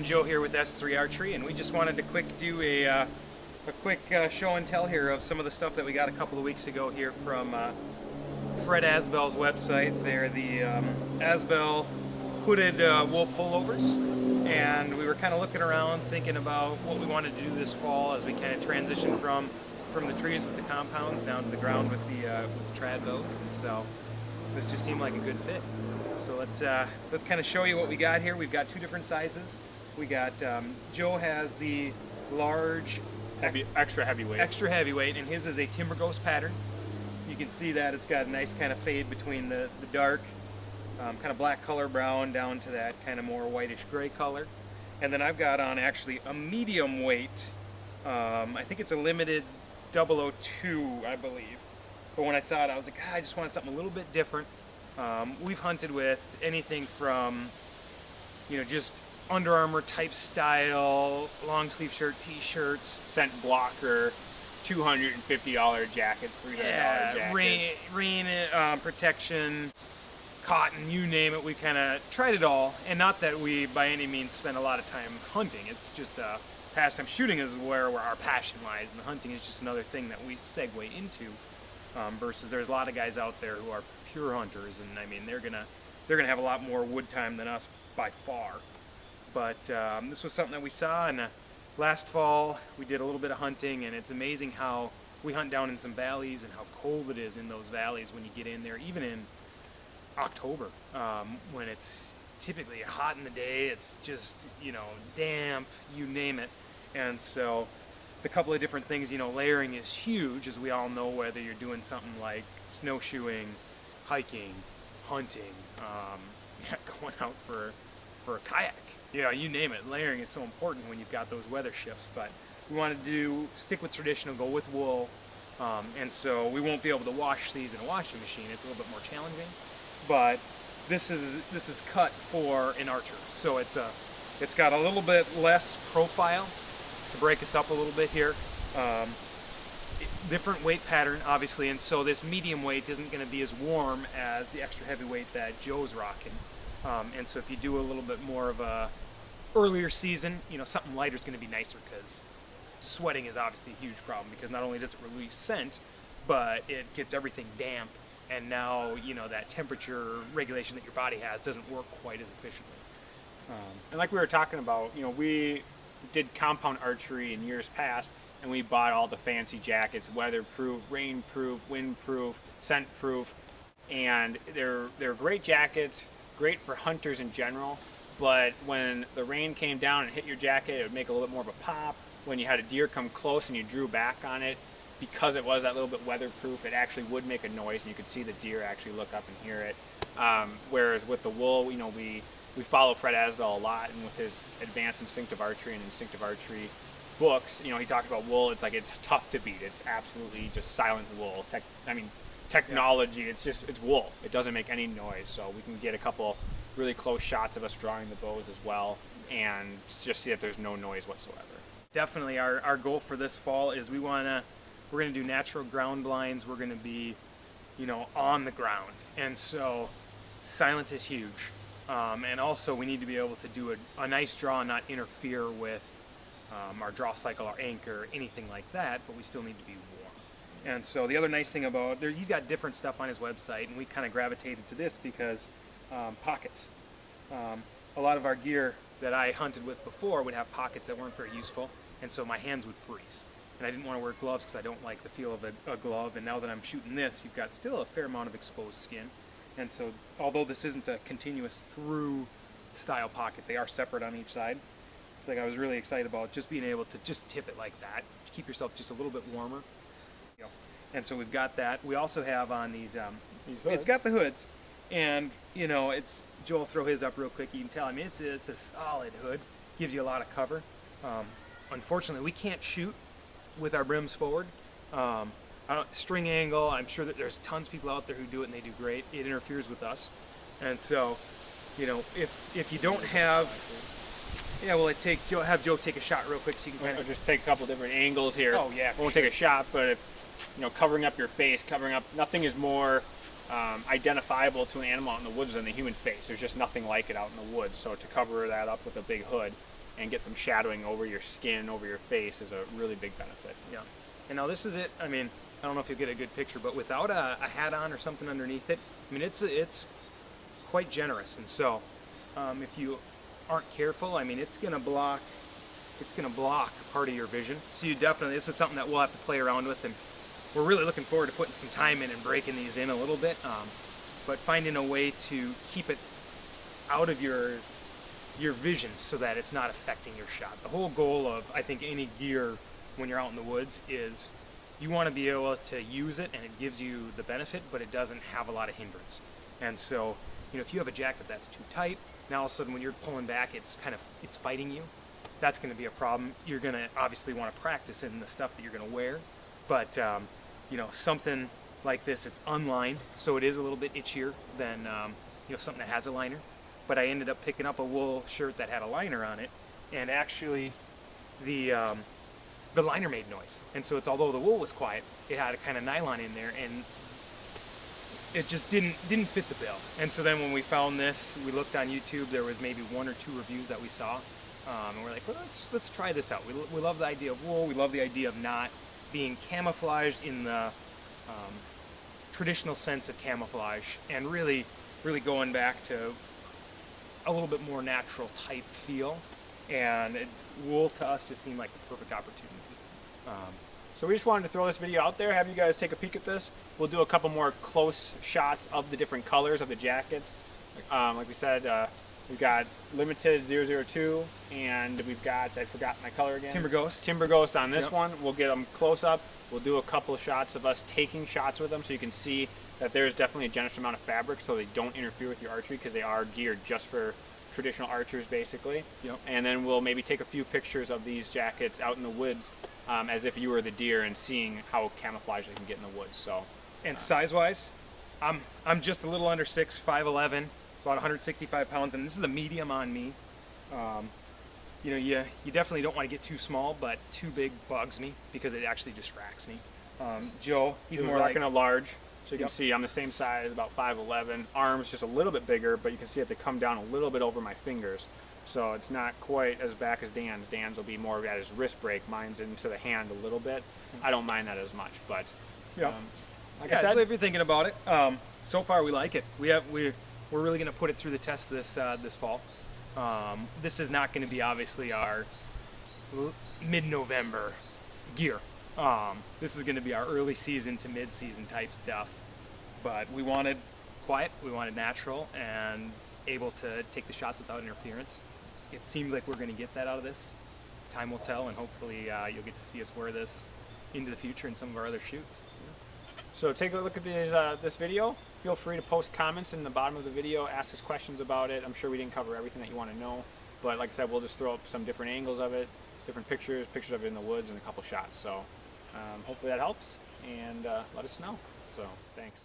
again, Joe here with S3 Archery, and we just wanted to do a quick show and tell here of some of the stuff that we got a couple of weeks ago here from Fred Asbell's website. They're the Asbel hooded wool pullovers, and we were kind of looking around thinking about what we wanted to do this fall as we kind of transition from the trees with the compounds down to the ground with the trad bows. And so this just seemed like a good fit. So let's kind of show you what we got here. We've got two different sizes. We got Joe has the large, extra heavyweight, and his is a timber ghost pattern. You can see that it's got a nice kind of fade between the dark kind of black color brown down to that kind of more whitish gray color. And then I've got on actually a medium weight. I think it's a limited 002, I believe. But when I saw it, I was like, I just wanted something a little bit different. We've hunted with anything from, just Under Armour type style, long sleeve shirt, t-shirts, scent blocker, $250 jackets, $300 jackets. Rain protection, cotton, you name it. We kind of tried it all, and not that we by any means spend a lot of time hunting. It's just pastime. Shooting is where our passion lies, and the hunting is just another thing that we segue into. Versus there's a lot of guys out there who are pure hunters, and I mean they're gonna have a lot more wood time than us by far. But this was something that we saw, and last fall we did a little bit of hunting, and it's amazing how we hunt down in some valleys and how cold it is in those valleys when you get in there, even in October, when it's typically hot in the day. It's just damp, you name it. And so the couple of different things, layering is huge, as we all know, whether you're doing something like snowshoeing, hiking, hunting, going out for a kayak, you name it. Layering is so important when you've got those weather shifts. But we wanted to stick with traditional, go with wool, and so we won't be able to wash these in a washing machine. It's a little bit more challenging, but this is cut for an archer, so it's got a little bit less profile to break us up a little bit here. Different weight pattern, obviously, and so this medium weight isn't going to be as warm as the extra heavyweight that Joe's rocking. And so if you do a little bit more of a earlier season, something lighter is going to be nicer, because sweating is obviously a huge problem, because not only does it release scent, but it gets everything damp, and now that temperature regulation that your body has doesn't work quite as efficiently. And like we were talking about, we did compound archery in years past, and we bought all the fancy jackets, weatherproof, rainproof, windproof, scentproof, and they're great jackets, great for hunters in general. But when the rain came down and hit your jacket, it would make a little bit more of a pop. When you had a deer come close and you drew back on it, because it was that little bit weatherproof, it actually would make a noise, and you could see the deer actually look up and hear it. Whereas with the wool, we follow Fred Asbell a lot, and with his Advanced Instinctive Archery and Instinctive Archery books, he talks about wool. It's tough to beat. It's absolutely just silent wool. Technology. Yeah. It's wool. It doesn't make any noise, so we can get a couple really close shots of us drawing the bows as well, and just see that there's no noise whatsoever. Definitely, our goal for this fall is we're gonna do natural ground blinds. We're gonna be, on the ground, and so silent is huge. And also we need to be able to do a nice draw and not interfere with our draw cycle, our anchor, anything like that, but we still need to be warm. And so the other nice thing about he's got different stuff on his website, and we kind of gravitated to this because pockets. A lot of our gear that I hunted with before would have pockets that weren't very useful, and so my hands would freeze. And I didn't want to wear gloves because I don't like the feel of a glove, and now that I'm shooting this, you've got still a fair amount of exposed skin. And so, although this isn't a continuous through style pocket, they are separate on each side. It's like I was really excited about just being able to just tip it like that, to keep yourself just a little bit warmer. And so we've got that. We also have on these hoods. It's got the hoods, and it's Joel. Throw his up real quick. You can tell. I mean, it's a solid hood. Gives you a lot of cover. Unfortunately, we can't shoot with our brims forward. String angle, I'm sure that there's tons of people out there who do it and they do great. It interferes with us. And so, if you don't have, have Joe take a shot real quick so you can just take a couple different angles here. Oh yeah. Won't take a shot, but covering up your face, nothing is more identifiable to an animal out in the woods than the human face. There's just nothing like it out in the woods. So to cover that up with a big hood and get some shadowing over your skin, over your face is a really big benefit. Yeah. And now this is it. I mean, I don't know if you'll get a good picture, but without a hat on or something underneath it, I mean, it's quite generous. And so, if you aren't careful, I mean, it's gonna block part of your vision. So you definitely, this is something that we'll have to play around with, and we're really looking forward to putting some time in and breaking these in a little bit. But finding a way to keep it out of your vision so that it's not affecting your shot. The whole goal of, I think, any gear when you're out in the woods is you want to be able to use it and it gives you the benefit, but it doesn't have a lot of hindrance. And so, if you have a jacket that's too tight, now all of a sudden when you're pulling back, it's fighting you. That's going to be a problem. You're going to obviously want to practice in the stuff that you're going to wear, but something like this, it's unlined, so it is a little bit itchier than something that has a liner. But I ended up picking up a wool shirt that had a liner on it, and actually the liner made noise. And so although the wool was quiet, it had a kind of nylon in there, and it just didn't fit the bill. And so then when we found this, we looked on YouTube. There was maybe 1 or 2 reviews that we saw, and we're like, well, let's try this out. We love the idea of wool. We love the idea of not being camouflaged in the traditional sense of camouflage, and really going back to a little bit more natural type feel, and wool to us just seemed like the perfect opportunity. So we just wanted to throw this video out there, have you guys take a peek at this. We'll do a couple more close shots of the different colors of the jackets. Like we said, we've got limited 002, and we've got, I forgot my color again. Timber Ghost on this one. We'll get them close up. We'll do a couple of shots of us taking shots with them so you can see that there's definitely a generous amount of fabric so they don't interfere with your archery, because they are geared just for traditional archers basically. Yep. And then we'll maybe take a few pictures of these jackets out in the woods as if you were the deer, and seeing how camouflage they can get in the woods. So, and size-wise, I'm just a little under 6', 5'11", about 165 pounds, and this is a medium on me. You definitely don't want to get too small, but too big bugs me because it actually distracts me. Joe, he's more like a large. So you can see I'm the same size, about 5'11". Arms just a little bit bigger, but you can see that they come down a little bit over my fingers. So it's not quite as back as Dan's. Dan's will be more at his wrist break. Mine's into the hand a little bit. I don't mind that as much, but like I said, if you're thinking about it, so far we like it. We're really going to put it through the test this fall. This is not going to be obviously our mid-November gear. This is going to be our early season to mid-season type stuff, but we wanted quiet, we wanted natural, and able to take the shots without interference. It seems like we're going to get that out of this. Time will tell, and hopefully you'll get to see us wear this into the future in some of our other shoots. So take a look at this video. Feel free to post comments in the bottom of the video, ask us questions about it. I'm sure we didn't cover everything that you want to know, but like I said, we'll just throw up some different angles of it, different pictures of it in the woods, and a couple shots. So hopefully that helps, and let us know. So thanks.